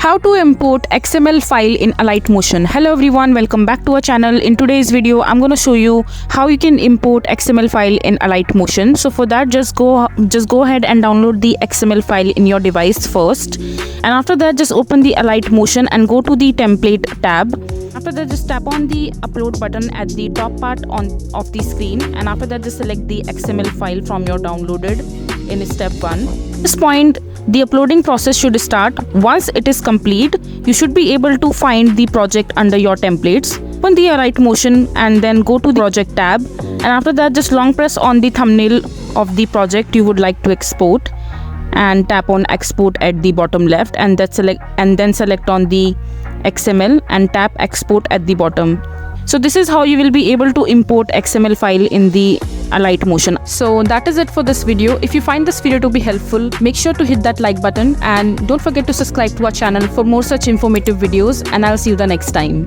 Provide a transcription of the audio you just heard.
How to import XML file in Alight Motion. Hello everyone, welcome back to our channel. In today's video, I'm going to show you how you can import XML file in Alight Motion. So for that, just go ahead and download the XML file in your device first. And after that, just open the Alight Motion and go to the template tab. After that, just tap on the upload button at the top part of the screen. And after that, just select the XML file from your downloaded in step 1. At this point, the uploading process should start. Once it is complete, you should be able to find the project under your templates. Open the Alight Motion and then go to the project tab. And after that, just long press on the thumbnail of the project you would like to export and tap on export at the bottom left, and then select on the XML and tap export at the bottom. So this is how you will be able to import XML file in the Alight Motion. So that is it for this video. If you find this video to be helpful, make sure to hit that like button and don't forget to subscribe to our channel for more such informative videos, and I'll see you the next time.